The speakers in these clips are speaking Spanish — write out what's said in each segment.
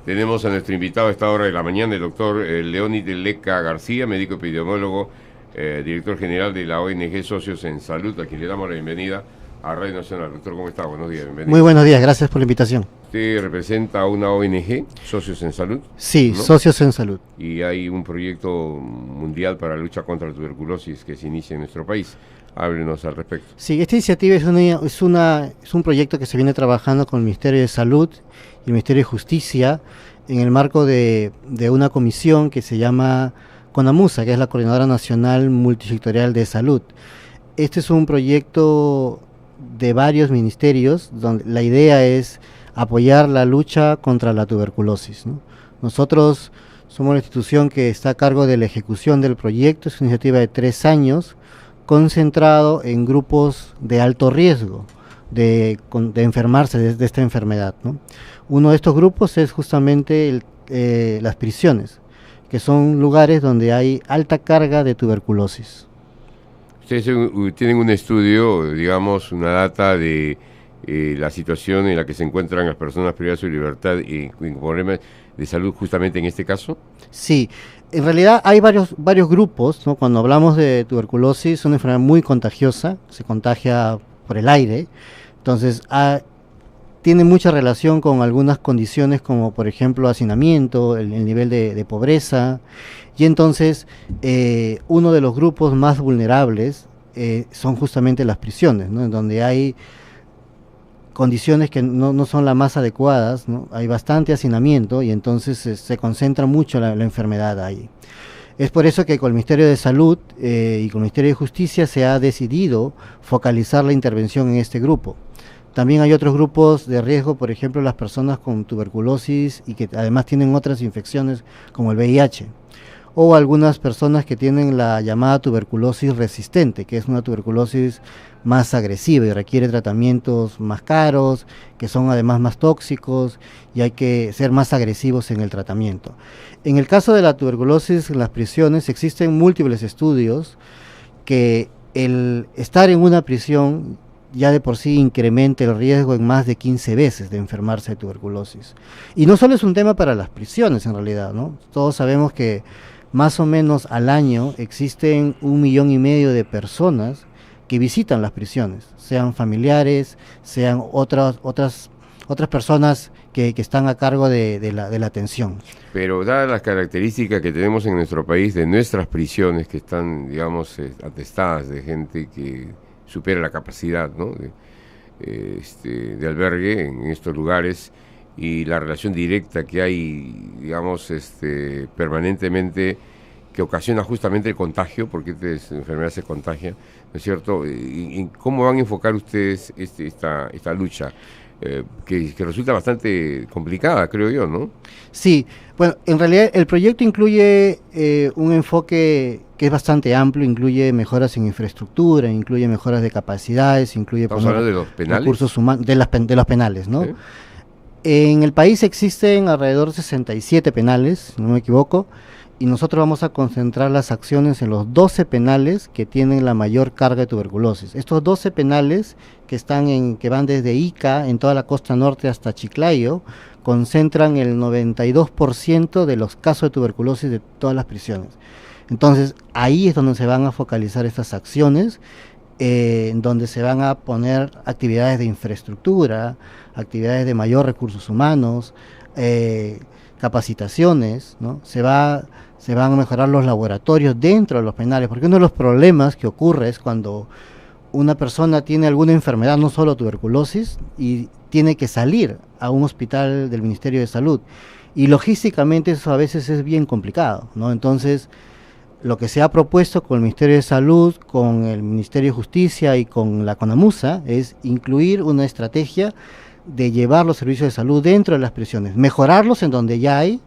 Tenemos a nuestro invitado a esta hora de la mañana, el doctor Leónides Leca García, médico epidemiólogo, director general de la ONG Socios en Salud, a quien le damos la bienvenida a Radio Nacional. Doctor, ¿cómo está? Buenos días, bienvenido. Muy buenos días, gracias por la invitación. ¿Usted representa a una ONG, Socios en Salud? Sí, ¿no? Socios en Salud. Y hay un proyecto mundial para la lucha contra la tuberculosis que se inicia en nuestro país. Háblenos al respecto. Sí, esta iniciativa es un proyecto que se viene trabajando con el Ministerio de Salud y el Ministerio de Justicia en el marco de una comisión que se llama CONAMUSA, que es la Coordinadora Nacional Multisectorial de Salud. Este es un proyecto de varios ministerios donde la idea es apoyar la lucha contra la tuberculosis, ¿no? Nosotros somos la institución que está a cargo de la ejecución del proyecto. Es una iniciativa de 3 años concentrado en grupos de alto riesgo de enfermarse de esta enfermedad, ¿no? Uno de estos grupos es justamente las prisiones, que son lugares donde hay alta carga de tuberculosis. Ustedes tienen un estudio, digamos, una data de la situación en la que se encuentran las personas privadas de su libertad y con problemas de salud justamente en este caso. Sí, en realidad hay varios grupos, ¿no? Cuando hablamos de tuberculosis, es una enfermedad muy contagiosa, se contagia por el aire, entonces tiene mucha relación con algunas condiciones como por ejemplo hacinamiento, el nivel de pobreza, y entonces uno de los grupos más vulnerables son justamente las prisiones, ¿no? En donde hay condiciones que no son las más adecuadas, ¿no? Hay bastante hacinamiento y entonces se concentra mucho la enfermedad ahí. Es por eso que con el Ministerio de Salud y con el Ministerio de Justicia se ha decidido focalizar la intervención en este grupo. También hay otros grupos de riesgo, por ejemplo las personas con tuberculosis y que además tienen otras infecciones como el VIH, o algunas personas que tienen la llamada tuberculosis resistente, que es una tuberculosis más agresiva y requiere tratamientos más caros, que son además más tóxicos y hay que ser más agresivos en el tratamiento. En el caso de la tuberculosis en las prisiones existen múltiples estudios que el estar en una prisión ya de por sí incrementa el riesgo en más de 15 veces de enfermarse de tuberculosis. Y no solo es un tema para las prisiones en realidad, ¿no? Todos sabemos que más o menos al año existen 1,5 millones de personas que visitan las prisiones, sean familiares, sean otras personas que están a cargo de la atención. Pero dadas las características que tenemos en nuestro país de nuestras prisiones, que están, digamos, atestadas de gente que supera la capacidad, ¿no? de albergue en estos lugares, y la relación directa que hay, digamos, permanentemente, que ocasiona justamente el contagio, porque esta enfermedad se contagia, ¿no es cierto? ¿Y cómo van a enfocar ustedes esta lucha? Que resulta bastante complicada, creo yo, ¿no? Sí, bueno, en realidad el proyecto incluye un enfoque que es bastante amplio, incluye mejoras en infraestructura, incluye mejoras de capacidades, incluye ¿Estamos hablando de los penales? Recursos humanos, de los penales, ¿no? ¿Sí? En el país existen alrededor de 67 penales, si no me equivoco, y nosotros vamos a concentrar las acciones en los 12 penales que tienen la mayor carga de tuberculosis. Estos 12 penales que van desde Ica, en toda la costa norte hasta Chiclayo, concentran el 92% de los casos de tuberculosis de todas las prisiones. Entonces, ahí es donde se van a focalizar estas acciones, en donde se van a poner actividades de infraestructura, actividades de mayor recursos humanos, capacitaciones, ¿no? Se van a mejorar los laboratorios dentro de los penales, porque uno de los problemas que ocurre es cuando una persona tiene alguna enfermedad, no solo tuberculosis, y tiene que salir a un hospital del Ministerio de Salud, y logísticamente eso a veces es bien complicado, ¿no? Entonces, lo que se ha propuesto con el Ministerio de Salud, con el Ministerio de Justicia y con la CONAMUSA es incluir una estrategia de llevar los servicios de salud dentro de las prisiones, mejorarlos en donde ya hay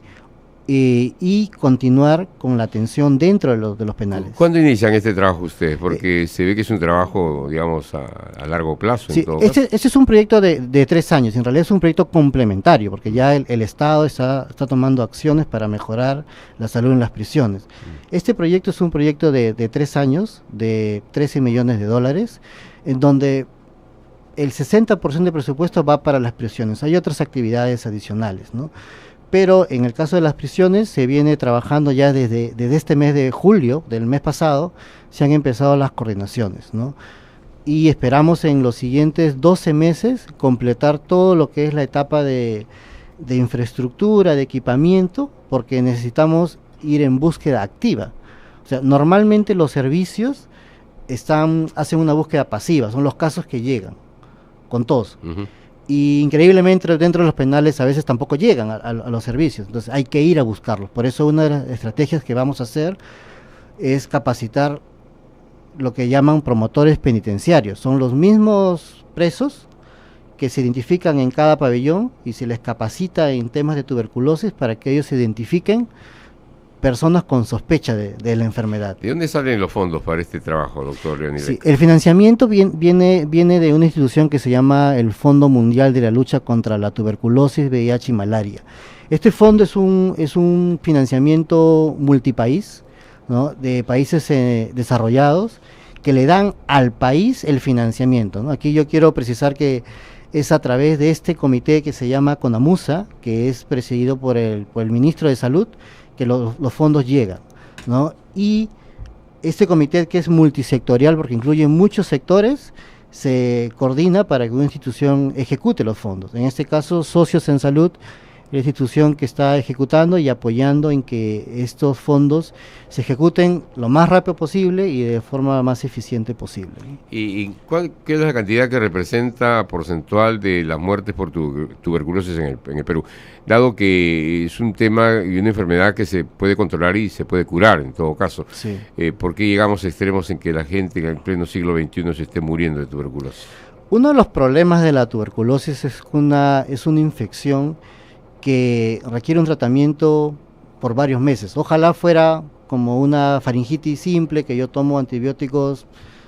y continuar con la atención dentro de los penales. ¿Cuándo inician este trabajo ustedes? Porque se ve que es un trabajo, digamos, a largo plazo. Sí, este es un proyecto de 3 años, en realidad es un proyecto complementario, porque ya el Estado está tomando acciones para mejorar la salud en las prisiones. Este proyecto es un proyecto de 3 años, de $13 millones, en donde el 60% del presupuesto va para las prisiones. Hay otras actividades adicionales, ¿no? pero en el caso de las prisiones se viene trabajando ya desde este mes de julio, del mes pasado, se han empezado las coordinaciones, ¿no? Y esperamos en los siguientes 12 meses completar todo lo que es la etapa de infraestructura, de equipamiento, porque necesitamos ir en búsqueda activa. O sea, normalmente los servicios hacen una búsqueda pasiva, son los casos que llegan, con todos. Y increíblemente dentro de los penales a veces tampoco llegan a los servicios, entonces hay que ir a buscarlos. Por eso una de las estrategias que vamos a hacer es capacitar lo que llaman promotores penitenciarios. Son los mismos presos que se identifican en cada pabellón y se les capacita en temas de tuberculosis para que ellos se identifiquen personas con sospecha de la enfermedad. ¿De dónde salen los fondos para este trabajo, doctor Leonidas? Sí, el financiamiento viene de una institución que se llama el Fondo Mundial de la Lucha contra la Tuberculosis, VIH y Malaria. Este fondo es un financiamiento multipaís, ¿no? De países desarrollados que le dan al país el financiamiento, ¿no? Aquí yo quiero precisar que es a través de este comité que se llama CONAMUSA, que es presidido por el ministro de Salud, que los fondos llegan, ¿no? Y este comité, que es multisectorial porque incluye muchos sectores, se coordina para que una institución ejecute los fondos. En este caso, Socios en Salud, la institución que está ejecutando y apoyando en que estos fondos se ejecuten lo más rápido posible y de forma más eficiente posible. ¿Y qué es la cantidad que representa porcentual de las muertes por tuberculosis en el Perú? Dado que es un tema y una enfermedad que se puede controlar y se puede curar en todo caso. Sí. ¿Por qué llegamos a extremos en que la gente en el pleno siglo XXI se esté muriendo de tuberculosis? Uno de los problemas de la tuberculosis es una infección que requiere un tratamiento por varios meses. Ojalá fuera como una faringitis simple, que yo tomo antibióticos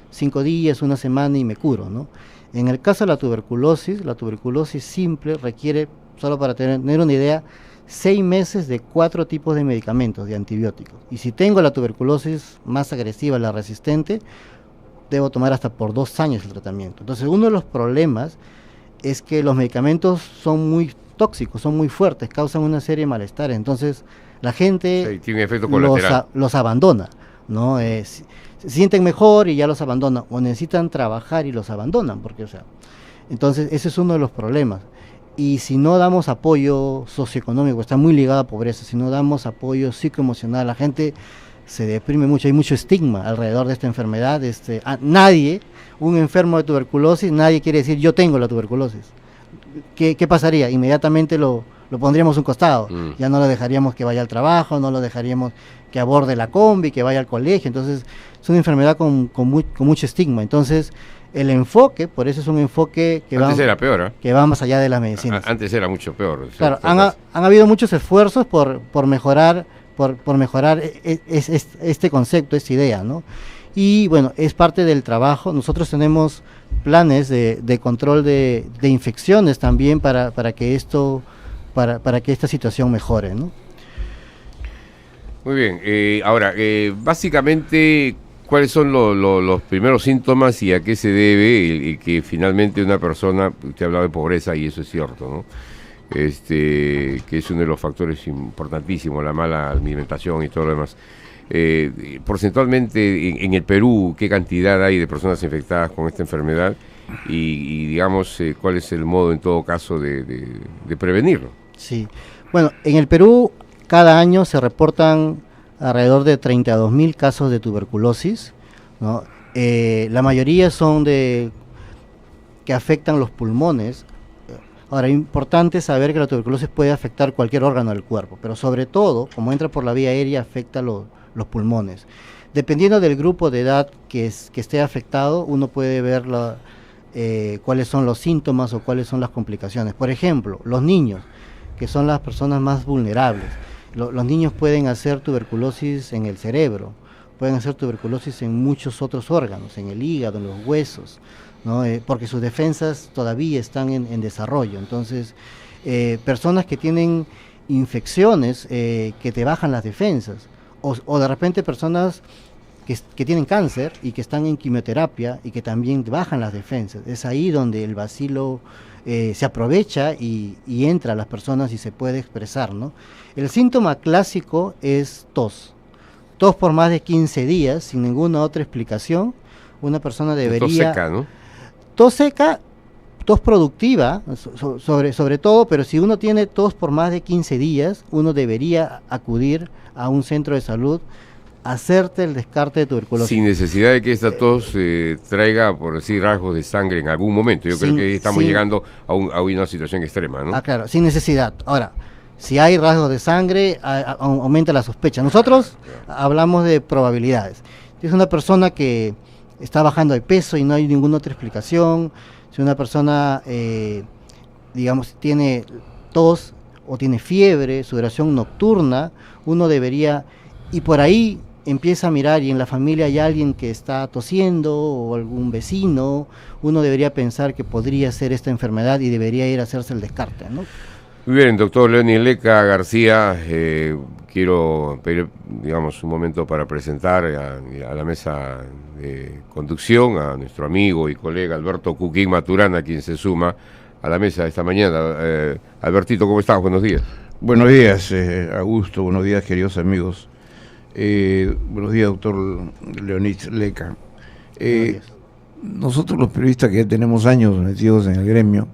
5 días, una semana y me curo, ¿no? En el caso de la tuberculosis simple requiere, solo para tener una idea, 6 meses de 4 tipos de medicamentos, de antibióticos. Y si tengo la tuberculosis más agresiva, la resistente, debo tomar hasta por 2 años el tratamiento. Entonces, uno de los problemas es que los medicamentos son muy tóxicos, son muy fuertes, causan una serie de malestares. Entonces, la gente tiene efecto colateral. los abandona, ¿no? Se sienten mejor y ya los abandonan, o necesitan trabajar y los abandonan, porque, o sea, entonces ese es uno de los problemas. Y si no damos apoyo socioeconómico, está muy ligado a pobreza, si no damos apoyo psicoemocional, la gente se deprime mucho, hay mucho estigma alrededor de esta enfermedad. Nadie, un enfermo de tuberculosis, nadie quiere decir yo tengo la tuberculosis. ¿Qué pasaría? Inmediatamente lo pondríamos a un costado, ya no lo dejaríamos que vaya al trabajo, no lo dejaríamos que aborde la combi, que vaya al colegio. Entonces es una enfermedad con mucho estigma. Entonces el enfoque, por eso es un enfoque que era peor, ¿eh? Que va más allá de las medicinas. Antes era mucho peor. Claro, han habido muchos esfuerzos por mejorar este concepto, esta idea, ¿no? Y bueno, es parte del trabajo. Nosotros tenemos planes de control de infecciones también para que esta situación mejore, ¿no? Muy bien. Ahora, básicamente, ¿cuáles son los primeros síntomas y a qué se debe que finalmente una persona, usted hablaba de pobreza y eso es cierto, ¿no? Que es uno de los factores importantísimos, la mala alimentación y todo lo demás. Porcentualmente en el Perú, ¿qué cantidad hay de personas infectadas con esta enfermedad? Y digamos, ¿cuál es el modo en todo caso de prevenirlo? Sí, bueno, en el Perú cada año se reportan alrededor de 32.000 casos de tuberculosis, ¿no? La mayoría son que afectan los pulmones. Ahora, es importante saber que la tuberculosis puede afectar cualquier órgano del cuerpo, pero sobre todo, como entra por la vía aérea, afecta los pulmones. Dependiendo del grupo de edad que esté afectado, uno puede ver cuáles son los síntomas o cuáles son las complicaciones. Por ejemplo, los niños, que son las personas más vulnerables. Los niños pueden hacer tuberculosis en el cerebro, pueden hacer tuberculosis en muchos otros órganos, en el hígado, en los huesos, ¿no? Porque sus defensas todavía están en desarrollo. Entonces, personas que tienen infecciones que te bajan las defensas, o de repente personas que tienen cáncer y que están en quimioterapia y que también bajan las defensas. Es ahí donde el bacilo se aprovecha y entra a las personas y se puede expresar, ¿no? El síntoma clásico es tos. Tos por más de 15 días, sin ninguna otra explicación. Una persona debería... Tos seca, ¿no? Tos seca, tos productiva, sobre todo, pero si uno tiene tos por más de 15 días, uno debería acudir a un centro de salud, hacerte el descarte de tuberculosis. Sin necesidad de que esta tos traiga, por decir, rasgos de sangre en algún momento. Yo creo que estamos llegando a una situación extrema, ¿no? Ah, claro, sin necesidad. Ahora, si hay rasgos de sangre, aumenta la sospecha. Nosotros hablamos de probabilidades. Si es una persona que está bajando de peso y no hay ninguna otra explicación, si una persona, digamos, tiene tos o tiene fiebre, sudoración nocturna, uno debería, y por ahí empieza a mirar y en la familia hay alguien que está tosiendo o algún vecino, uno debería pensar que podría ser esta enfermedad y debería ir a hacerse el descarte, ¿no? Muy bien, doctor Leonid Leca García, quiero pedir, digamos, un momento para presentar a la mesa de conducción a nuestro amigo y colega Alberto Cuquín Maturana, quien se suma a la mesa esta mañana. Albertito, ¿cómo estás? Buenos días. Buenos días, Augusto, buenos días, queridos amigos. Buenos días, doctor Leonid Leca. Nosotros los periodistas que ya tenemos años metidos en el gremio,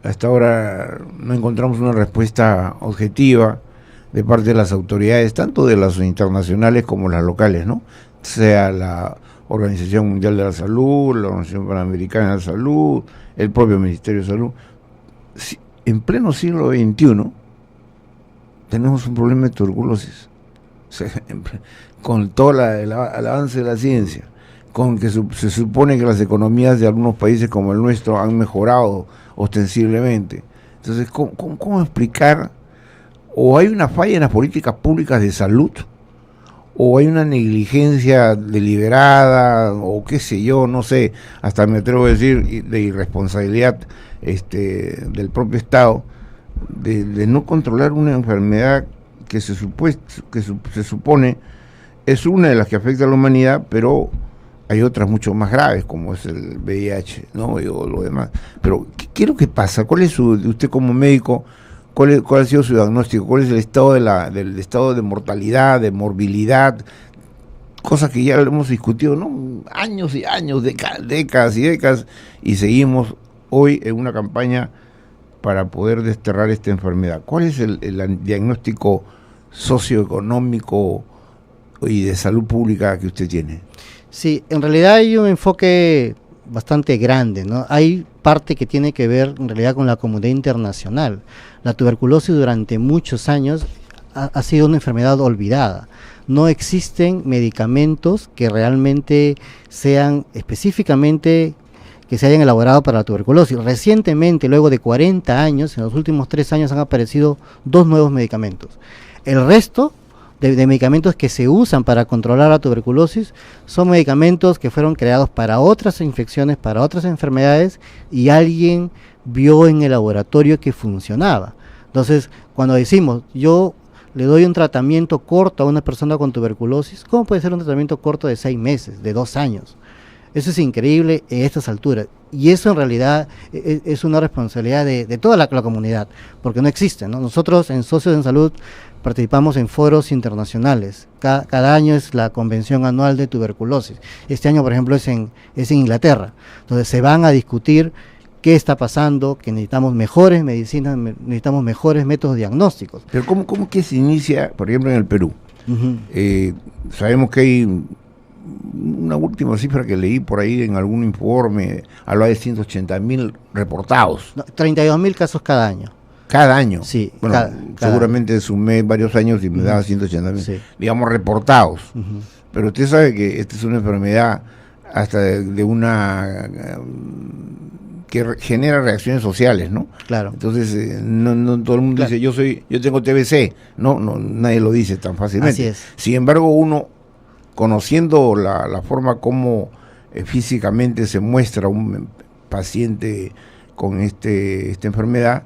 hasta ahora no encontramos una respuesta objetiva de parte de las autoridades, tanto de las internacionales como las locales, ¿no? Sea la Organización Mundial de la Salud, la Organización Panamericana de la Salud, el propio Ministerio de Salud. Si, en pleno siglo XXI tenemos un problema de tuberculosis, o sea, con todo el avance de la ciencia, con que se supone que las economías de algunos países como el nuestro han mejorado ostensiblemente. Entonces, ¿cómo explicar? O hay una falla en las políticas públicas de salud, o hay una negligencia deliberada, o qué sé yo, no sé, hasta me atrevo a decir, de irresponsabilidad del propio Estado, de no controlar una enfermedad que se supone es una de las que afecta a la humanidad, pero hay otras mucho más graves, como es el VIH, ¿no? Y lo demás. Pero, ¿qué es lo que pasa? ¿Cuál es usted como médico, cuál ha sido su diagnóstico? ¿Cuál es el estado del estado de mortalidad, de morbilidad? Cosas que ya lo hemos discutido, ¿no? Años y años, décadas y décadas, y seguimos hoy en una campaña para poder desterrar esta enfermedad. ¿Cuál es el diagnóstico socioeconómico y de salud pública que usted tiene? Sí, en realidad hay un enfoque bastante grande, ¿no? Hay parte que tiene que ver en realidad con la comunidad internacional. La tuberculosis durante muchos años ha sido una enfermedad olvidada. No existen medicamentos que realmente sean específicamente que se hayan elaborado para la tuberculosis. Recientemente, luego de 40 años, en los últimos 3 años han aparecido 2 nuevos medicamentos. El resto de medicamentos que se usan para controlar la tuberculosis son medicamentos que fueron creados para otras infecciones, para otras enfermedades, y alguien vio en el laboratorio que funcionaba. Entonces, cuando decimos, yo le doy un tratamiento corto a una persona con tuberculosis, ¿cómo puede ser un tratamiento corto de 6 meses, de 2 años? Eso es increíble en estas alturas, y eso en realidad es una responsabilidad de toda la comunidad, porque no existe, ¿no? Nosotros en Socios en Salud participamos en foros internacionales. Cada año es la convención anual de tuberculosis. Este año, por ejemplo, es en Inglaterra. Entonces se van a discutir qué está pasando, que necesitamos mejores medicinas, necesitamos mejores métodos diagnósticos. Pero ¿cómo que se inicia, por ejemplo, en el Perú? Sabemos que hay una última cifra que leí por ahí en algún informe, hablaba de 180.000 reportados. 32.000 casos cada año. Cada año. Sí. Bueno, seguramente sumé varios años y me daba 180.000, sí, digamos, reportados. Pero usted sabe que esta es una enfermedad hasta de una que genera reacciones sociales, ¿no? Claro. Entonces, no todo el mundo dice, yo tengo TBC. No, nadie lo dice tan fácilmente. Así es. Sin embargo, uno, conociendo la forma como físicamente se muestra un paciente con esta enfermedad,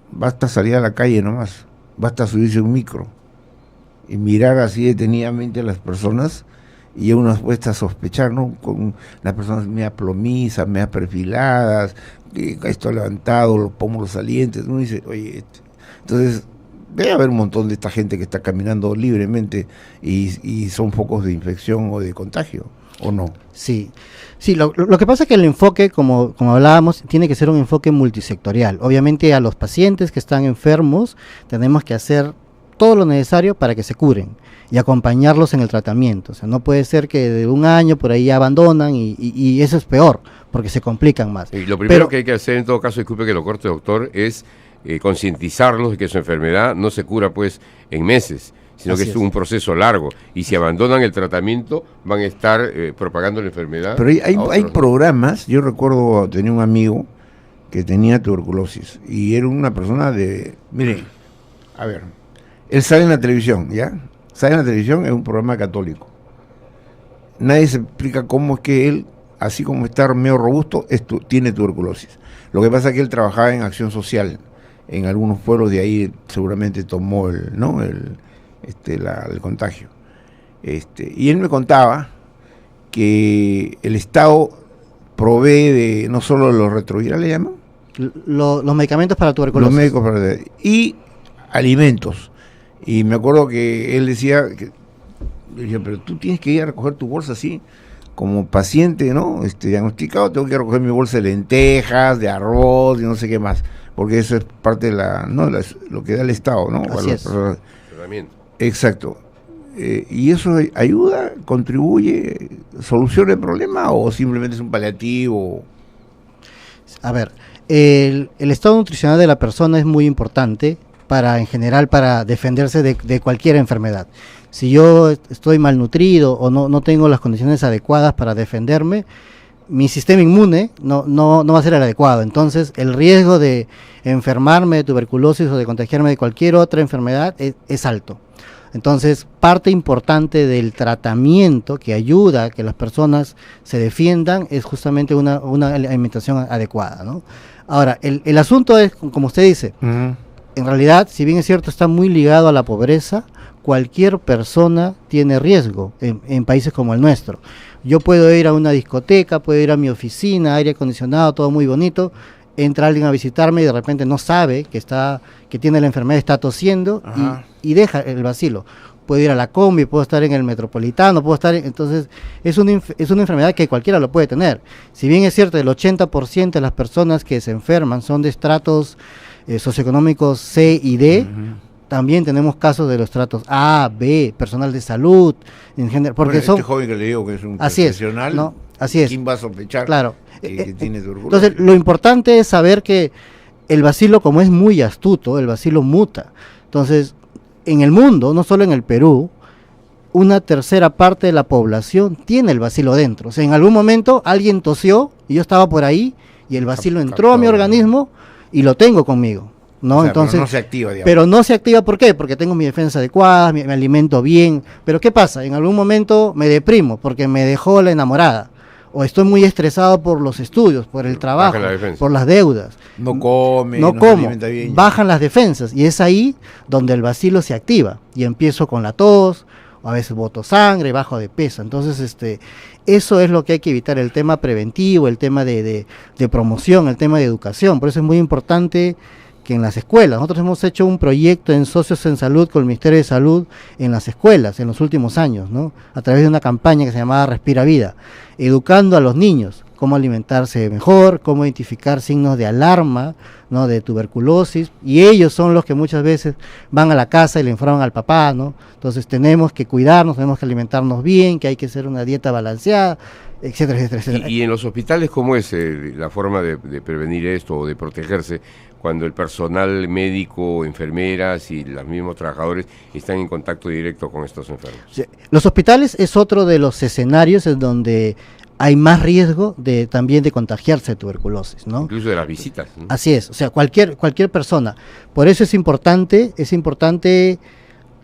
basta salir a la calle nomás, basta subirse a un micro, y mirar así detenidamente a las personas, y uno puesta a sospechar, ¿no? Con las personas media plomizas, media perfiladas, esto levantado, los pómulos salientes, uno dice, oye, entonces debe haber un montón de esta gente que está caminando libremente y son focos de infección o de contagio, ¿o no? Sí, sí, lo que pasa es que el enfoque, como hablábamos, tiene que ser un enfoque multisectorial. Obviamente a los pacientes que están enfermos tenemos que hacer todo lo necesario para que se curen y acompañarlos en el tratamiento. O sea, no puede ser que de un año por ahí abandonan y eso es peor, porque se complican más. Y lo primero que hay que hacer, en todo caso, disculpe que lo corte, doctor, es concientizarlos de que su enfermedad no se cura pues en meses, sino que es un proceso largo, y si abandonan el tratamiento van a estar propagando la enfermedad. Pero hay programas. Yo recuerdo, tenía un amigo que tenía tuberculosis y era una persona mire, a ver, él sale en la televisión, ¿ya? Sale en la televisión, es un programa católico. Nadie se explica cómo es que él, así como está medio robusto, tiene tuberculosis. Lo que pasa es que él trabajaba en acción social en algunos pueblos, de ahí seguramente tomó el contagio. Y él me contaba que el Estado provee de no solo los retrovirales, ¿llaman? Los medicamentos para tuberculosis. Los médicos y alimentos. Y me acuerdo que él decía, pero tú tienes que ir a recoger tu bolsa así, como paciente, ¿no? Diagnosticado, tengo que recoger mi bolsa de lentejas, de arroz y no sé qué más, porque eso es parte de lo que da el Estado, ¿no? Así es. Exacto. ¿Y eso ayuda, contribuye, soluciona el problema o simplemente es un paliativo? A ver, el estado nutricional de la persona es muy importante en general para defenderse de cualquier enfermedad. Si yo estoy malnutrido o no tengo las condiciones adecuadas para defenderme, mi sistema inmune no va a ser el adecuado. Entonces el riesgo de enfermarme de tuberculosis o de contagiarme de cualquier otra enfermedad es alto. Entonces, parte importante del tratamiento que ayuda a que las personas se defiendan es justamente una alimentación adecuada, ¿no? Ahora, el asunto es, como usted dice, en realidad, si bien es cierto, está muy ligado a la pobreza. Cualquier persona tiene riesgo en países como el nuestro. Yo puedo ir a una discoteca, puedo ir a mi oficina, aire acondicionado, todo muy bonito, entra alguien a visitarme y de repente no sabe que tiene la enfermedad, está tosiendo y deja el bacilo. Puedo ir a la combi, puedo estar en el metropolitano, entonces es una enfermedad que cualquiera lo puede tener. Si bien es cierto, el 80% de las personas que se enferman son de estratos socioeconómicos C y D, también tenemos casos de los estratos A, B, personal de salud, en general, porque este joven que le digo que es un profesional, ¿no? Así es. ¿Quién va a sospechar? Claro. Que tiene tuberculosis? Entonces, lo importante es saber que el bacilo, como es muy astuto, el bacilo muta. Entonces, en el mundo, no solo en el Perú, una tercera parte de la población tiene el bacilo dentro. O sea, en algún momento alguien tosió y yo estaba por ahí y el bacilo entró a mi organismo y lo tengo conmigo, ¿no? O sea, entonces, pero no se activa, digamos. Pero no se activa, ¿por qué? Porque tengo mi defensa adecuada, me alimento bien. Pero ¿qué pasa? En algún momento me deprimo porque me dejó la enamorada. O estoy muy estresado por los estudios, por el trabajo, por las deudas. No come, no se como, alimenta bien. Bajan las defensas y es ahí donde el bacilo se activa y empiezo con la tos, o a veces boto sangre, bajo de peso. Entonces, eso es lo que hay que evitar, el tema preventivo, el tema de promoción, el tema de educación. Por eso es muy importante que en las escuelas, nosotros hemos hecho un proyecto en Socios en Salud con el Ministerio de Salud en las escuelas en los últimos años, ¿no? A través de una campaña que se llamaba Respira Vida, educando a los niños cómo alimentarse mejor, cómo identificar signos de alarma, ¿no? De tuberculosis, y ellos son los que muchas veces van a la casa y le informan al papá, ¿no? Entonces tenemos que cuidarnos, tenemos que alimentarnos bien, que hay que hacer una dieta balanceada, etcétera, etcétera, etcétera. ¿Y en los hospitales cómo es la forma de prevenir esto o de protegerse cuando el personal médico, enfermeras y los mismos trabajadores están en contacto directo con estos enfermos? Sí. Los hospitales es otro de los escenarios en donde hay más riesgo también de contagiarse de tuberculosis, ¿no? Incluso de las visitas, ¿no? Así es, o sea, cualquier persona. Por eso es importante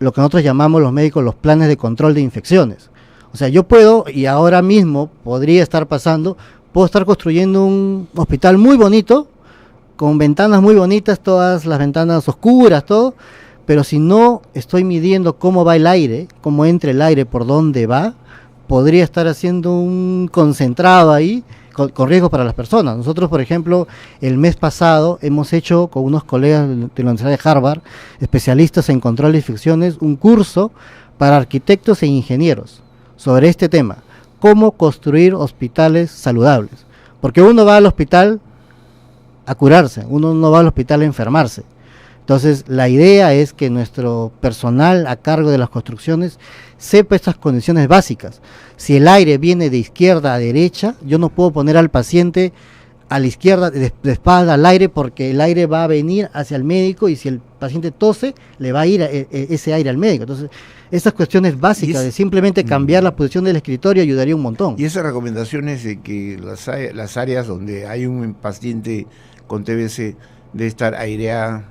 lo que nosotros llamamos los médicos los planes de control de infecciones. O sea, yo puedo, y ahora mismo puedo estar construyendo un hospital muy bonito, con ventanas muy bonitas, todas las ventanas oscuras, todo, pero si no estoy midiendo cómo va el aire, cómo entra el aire, por dónde va, podría estar haciendo un concentrado ahí con riesgo para las personas. Nosotros, por ejemplo, el mes pasado hemos hecho con unos colegas de la Universidad de Harvard, especialistas en control de infecciones, un curso para arquitectos e ingenieros sobre este tema, cómo construir hospitales saludables. Porque uno va al hospital a curarse, uno no va al hospital a enfermarse. Entonces, la idea es que nuestro personal a cargo de las construcciones sepa estas condiciones básicas. Si el aire viene de izquierda a derecha, yo no puedo poner al paciente a la izquierda, de espalda al aire, porque el aire va a venir hacia el médico y si el paciente tose, le va a ir ese aire al médico. Entonces, estas cuestiones básicas de simplemente cambiar la posición del escritorio ayudaría un montón. Y esas recomendaciones de que las áreas donde hay un paciente con TBC debe estar aireada,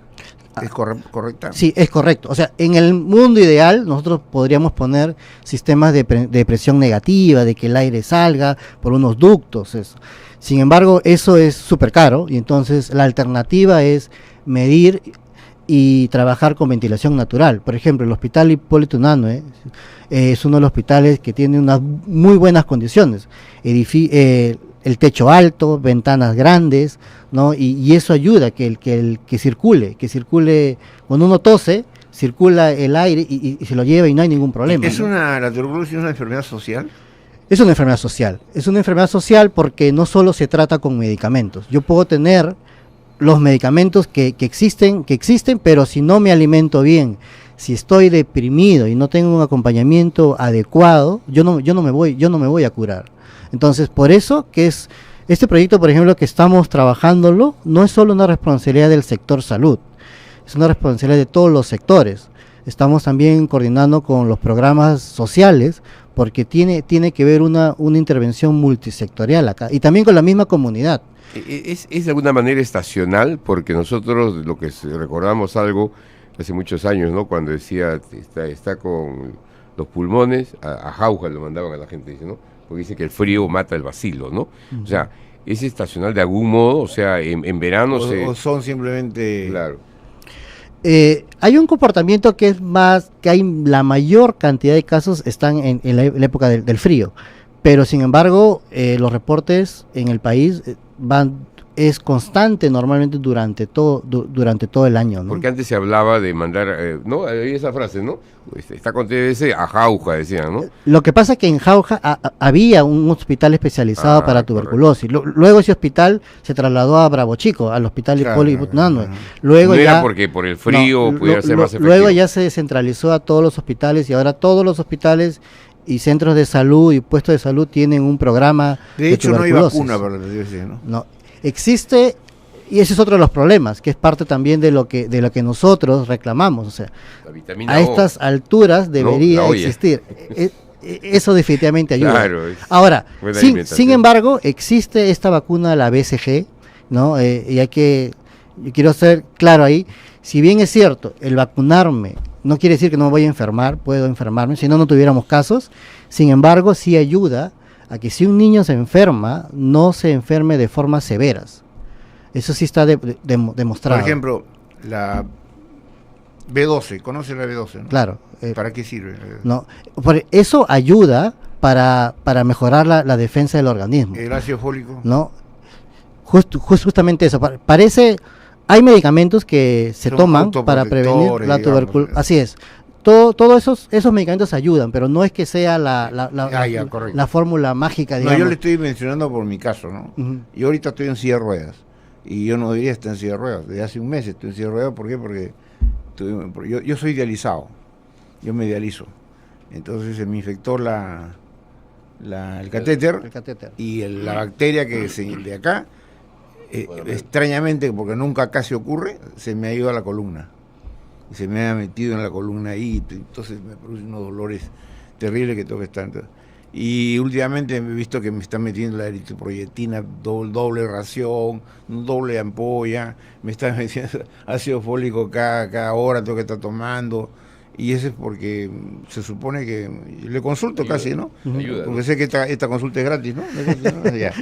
¿es correcta? Sí, es correcto. O sea, en el mundo ideal nosotros podríamos poner sistemas de presión negativa, de que el aire salga por unos ductos, eso. Sin embargo, eso es súper caro y entonces la alternativa es medir y trabajar con ventilación natural. Por ejemplo, el Hospital Hipólito Unanue es uno de los hospitales que tiene unas muy buenas condiciones. El techo alto, ventanas grandes, ¿no? Y eso ayuda que circule, cuando uno tose, circula el aire y se lo lleva y no hay ningún problema. ¿La tuberculosis es una enfermedad social? Es una enfermedad social porque no solo se trata con medicamentos. Yo puedo tener los medicamentos que existen, pero si no me alimento bien, si estoy deprimido y no tengo un acompañamiento adecuado, yo no me voy a curar. Entonces, por eso que es este proyecto, por ejemplo, que estamos trabajándolo, no es solo una responsabilidad del sector salud, es una responsabilidad de todos los sectores. Estamos también coordinando con los programas sociales, porque tiene que ver una intervención multisectorial acá, y también con la misma comunidad. Es de alguna manera estacional, porque nosotros lo que recordamos algo hace muchos años, ¿no? Cuando decía, está con los pulmones, a jauja lo mandaban a la gente, dice, ¿no? Porque dicen que el frío mata el bacilo, ¿no? O sea, es estacional de algún modo, o sea, en verano o son simplemente... Claro. Hay un comportamiento que es más, que hay la mayor cantidad de casos están en la época del frío, pero sin embargo los reportes en el país es constante normalmente durante todo el año, ¿no? Porque antes se hablaba de mandar, ¿no? Hay esa frase, ¿no? Está con TBC a Jauja, decían, ¿no? Lo que pasa es que en Jauja había un hospital especializado para tuberculosis. Luego ese hospital se trasladó a Bravo Chico, al Hospital Hipólito Unanue. Luego no ya, era porque por el frío pudiera ser más efectivo. Luego ya se descentralizó a todos los hospitales y ahora todos los hospitales y centros de salud y puestos de salud tienen un programa de hecho tuberculosis. No hay vacuna para la TBC, ¿no? No. Existe, y ese es otro de los problemas, que es parte también de lo que nosotros reclamamos, o sea, a estas alturas debería existir. Eso definitivamente ayuda. Claro, ahora, sin embargo, existe esta vacuna, la BCG, ¿no? Yo quiero ser claro ahí, si bien es cierto, el vacunarme no quiere decir que no me voy a enfermar, puedo enfermarme, si no tuviéramos casos, sin embargo, sí ayuda a que si un niño se enferma, no se enferme de formas severas. Eso sí está demostrado. Por ejemplo, la B12, ¿conoce la B12? ¿No? Claro. ¿Para qué sirve? No, eso ayuda para mejorar la defensa del organismo. ¿El ácido fólico? No, justamente eso. Hay medicamentos que se toman para prevenir la tuberculosis. Así es. Todos esos medicamentos ayudan, pero no es que sea la fórmula mágica, digamos. No, yo le estoy mencionando por mi caso, ¿no? Yo ahorita estoy en silla de ruedas, y yo no debería estar en silla de ruedas. Desde hace un mes estoy en silla de ruedas, ¿por qué? Porque yo soy dializado, yo me dializo. Entonces se me infectó el catéter, y la bacteria que de acá, extrañamente, porque nunca casi ocurre, se me ha ido a la columna. Y se me ha metido en la columna ahí, entonces me producen unos dolores terribles que tengo que estar. Y últimamente he visto que me están metiendo la eritropoyetina, doble ración, doble ampolla, me están metiendo ácido fólico cada hora, tengo que estar tomando. Y eso es porque se supone que le consulto casi, ¿no? Ayuda, porque sé que esta consulta es gratis, ¿no? Ya.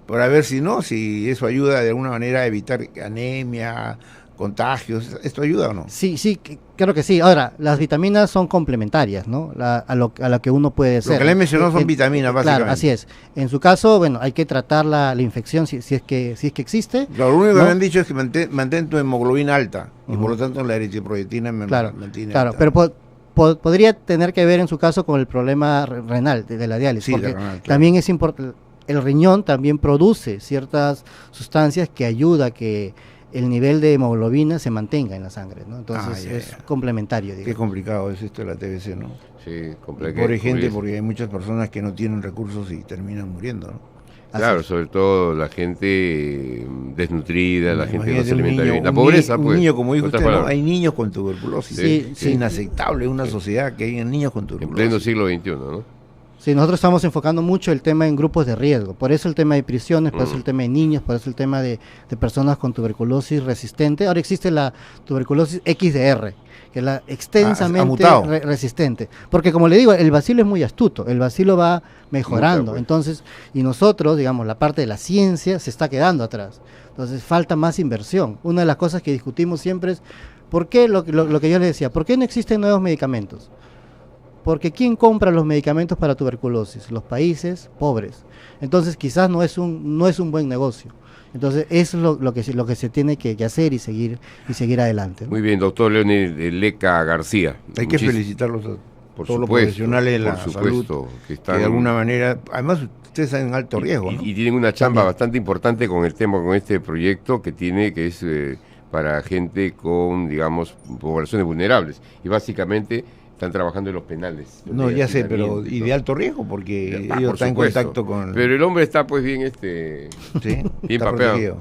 Para ver si eso ayuda de alguna manera a evitar anemia, contagios. ¿Esto ayuda o no? Sí, sí, creo que sí. Ahora, las vitaminas son complementarias, ¿no? A lo que uno puede hacer. Lo que le mencionó son vitaminas, básicamente. Claro, así es. En su caso, bueno, hay que tratar la infección si es que existe. Lo único ¿no? que me han dicho es que mantén tu hemoglobina alta, y por lo tanto la eritropoyetina mantiene claro, alta. pero podría tener que ver en su caso con el problema renal de la diálisis, Sí, porque renal, claro. también es importante, el riñón también produce ciertas sustancias que ayuda a que el nivel de hemoglobina se mantenga en la sangre, ¿no? Entonces es complementario, digamos. Qué complicado es esto de la TBC, ¿no? Sí, complicado. Pobre gente, porque hay muchas personas que no tienen recursos y terminan muriendo, ¿no? Claro, sobre todo la gente desnutrida, la gente que no se alimenta bien. La un pobreza, un pues. niño, como dijo otras usted, ¿no? palabras. Hay niños con tuberculosis. Sí, Es sí. inaceptable una sociedad que haya niños con En tuberculosis. pleno siglo XXI, ¿no? Sí, nosotros estamos enfocando mucho el tema en grupos de riesgo, por eso el tema de prisiones, por eso el tema de niños, por eso el tema de personas con tuberculosis resistente. Ahora existe la tuberculosis XDR, que es la extensamente resistente, porque como le digo, el bacilo es muy astuto, el bacilo va mejorando, entonces, y nosotros, digamos, la parte de la ciencia se está quedando atrás, entonces falta más inversión. Una de las cosas que discutimos siempre es, ¿por qué lo que yo le decía, por qué no existen nuevos medicamentos? Porque ¿quién compra los medicamentos para tuberculosis? Los países pobres. Entonces quizás no es un buen negocio. Entonces es lo que se tiene que hacer y seguir adelante, ¿no? Muy bien, doctor Leonid Leca García. Hay que felicitarlos a por todos los supuesto, profesionales de la por supuesto, salud, que están de alguna manera, además ustedes están en alto riesgo, ¿no? y tienen una chamba También. bastante importante con el tema, con este proyecto que es para gente con, digamos, poblaciones vulnerables. Y básicamente están trabajando en los penales. No, ya sé, pero y de alto riesgo, porque ellos están en contacto con... Pero el hombre está pues bien, Sí, bien está papeado. protegido.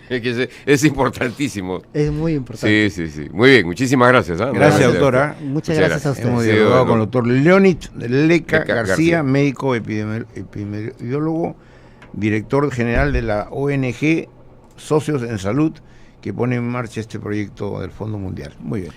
Es que es importantísimo. Es muy importante. Sí. Muy bien, muchísimas gracias. Gracias, doctora. Muchas gracias a ustedes. Hemos Sí, dialogado bueno. con el doctor Leonid Leca Leca García, García. médico epidemiólogo, director general de la ONG Socios en Salud, que pone en marcha este proyecto del Fondo Mundial. Muy bien.